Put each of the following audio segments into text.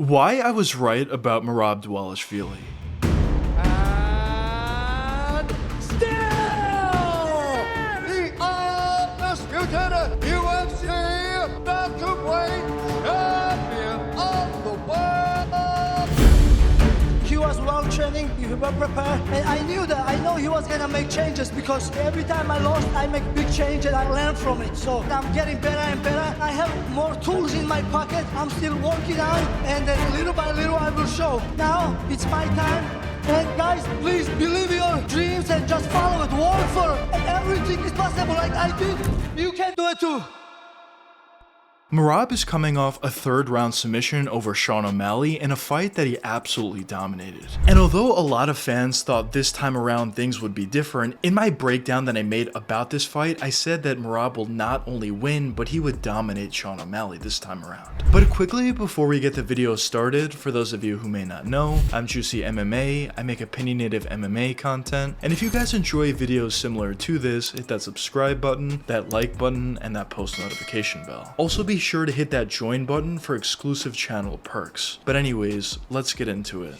Why I was right about Merab Dvalishvili. And still, the undisputed UFC welterweight champion of the world. He was well training, he was prepared, and I knew that. I know he was gonna make changes because every time I lost, I make big change and I learn from it. So I'm getting better and better. I have more tools in my pocket. I'm still working on, and then little by little I will show. Now it's my time. And guys, please believe your dreams and just follow it, work for it, and everything is possible. Like I did, you can do it too. Merab is coming off a third-round submission over Sean O'Malley in a fight that he absolutely dominated. And although a lot of fans thought this time around things would be different, in my breakdown that I made about this fight, I said that Merab will not only win, but he would dominate Sean O'Malley this time around. But quickly, before we get the video started, for those of you who may not know, I'm JuicyMMA, I make opinionative MMA content, and if you guys enjoy videos similar to this, hit that subscribe button, that like button, and that post notification bell. Also be sure to hit that join button for exclusive channel perks. But anyways, let's get into it.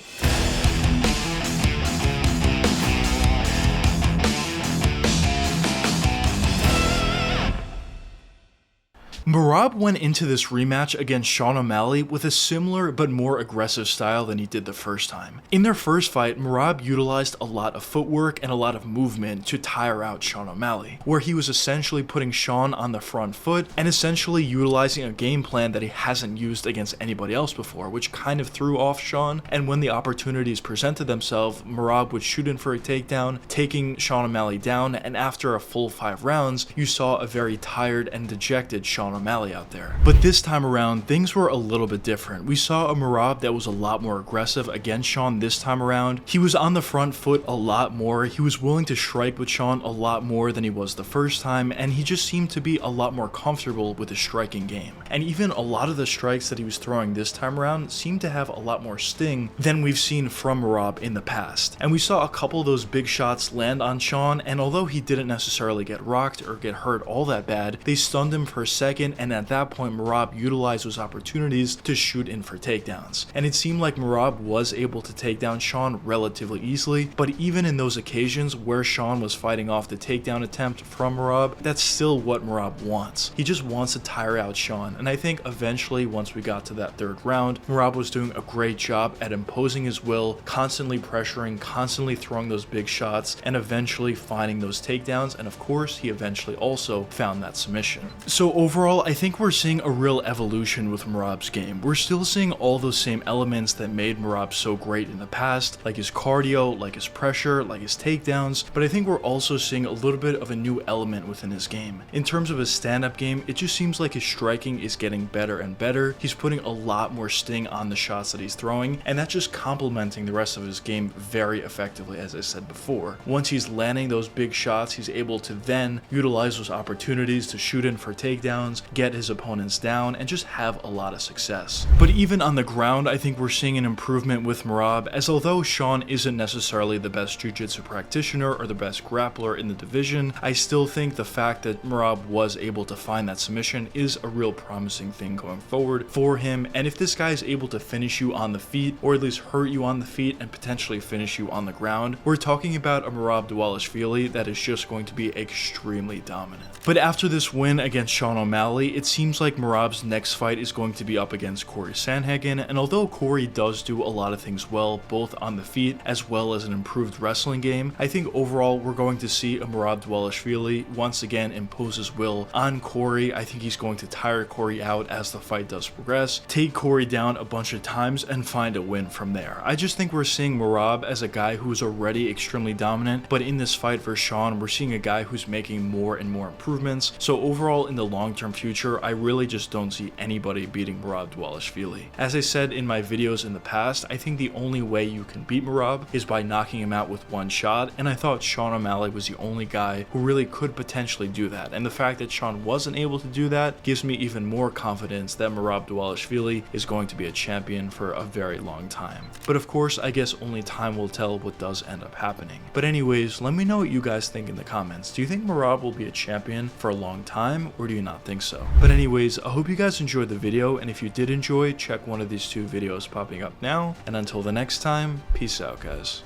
Merab went into this rematch against Sean O'Malley with a similar but more aggressive style than he did the first time. In their first fight, Merab utilized a lot of footwork and a lot of movement to tire out Sean O'Malley, where he was essentially putting Sean on the front foot and essentially utilizing a game plan that he hasn't used against anybody else before, which kind of threw off Sean, and when the opportunities presented themselves, Merab would shoot in for a takedown, taking Sean O'Malley down, and after a full 5 rounds, you saw a very tired and dejected Sean O'Malley out there. But this time around, things were a little bit different. We saw a Merab that was a lot more aggressive against Sean this time around. He was on the front foot a lot more. He was willing to strike with Sean a lot more than he was the first time, and he just seemed to be a lot more comfortable with the striking game. And even a lot of the strikes that he was throwing this time around seemed to have a lot more sting than we've seen from Merab in the past. And we saw a couple of those big shots land on Sean, and although he didn't necessarily get rocked or get hurt all that bad, they stunned him for a second, and at that point Merab utilized those opportunities to shoot in for takedowns. And it seemed like Merab was able to take down Sean relatively easily, but even in those occasions where Sean was fighting off the takedown attempt from Merab, that's still what Merab wants. He just wants to tire out Sean, and I think eventually once we got to that third round, Merab was doing a great job at imposing his will, constantly pressuring, constantly throwing those big shots, and eventually finding those takedowns, and of course he eventually also found that submission. So overall, I think we're seeing a real evolution with Merab's game. We're still seeing all those same elements that made Merab so great in the past, like his cardio, like his pressure, like his takedowns, but I think we're also seeing a little bit of a new element within his game. In terms of his stand-up game, it just seems like his striking is getting better and better. He's putting a lot more sting on the shots that he's throwing, and that's just complementing the rest of his game very effectively, as I said before. Once he's landing those big shots, he's able to then utilize those opportunities to shoot in for takedowns, get his opponents down, and just have a lot of success. But even on the ground, I think we're seeing an improvement with Merab, as although Sean isn't necessarily the best jiu-jitsu practitioner or the best grappler in the division, I still think the fact that Merab was able to find that submission is a real promising thing going forward for him. And if this guy is able to finish you on the feet, or at least hurt you on the feet and potentially finish you on the ground, we're talking about a Merab Dvalishvili that is just going to be extremely dominant. But after this win against Sean O'Malley, it seems like Merab's next fight is going to be up against Corey Sandhagen, and although Corey does do a lot of things well, both on the feet as well as an improved wrestling game, I think overall we're going to see a Merab Dvalishvili once again impose his will on Corey. I think he's going to tire Corey out as the fight does progress, take Corey down a bunch of times, and find a win from there. I just think we're seeing Merab as a guy who's already extremely dominant, but in this fight for Sean, we're seeing a guy who's making more and more improvements. So overall, in the long-term future, I really just don't see anybody beating Merab Dvalishvili. As I said in my videos in the past, I think the only way you can beat Merab is by knocking him out with one shot, and I thought Sean O'Malley was the only guy who really could potentially do that, and the fact that Sean wasn't able to do that gives me even more confidence that Merab Dvalishvili is going to be a champion for a very long time. But of course, I guess only time will tell what does end up happening. But anyways, let me know what you guys think in the comments. Do you think Merab will be a champion for a long time, or do you not think so? so. But anyways, I hope you guys enjoyed the video, and if you did enjoy, check one of these two videos popping up now, and until the next time, peace out guys.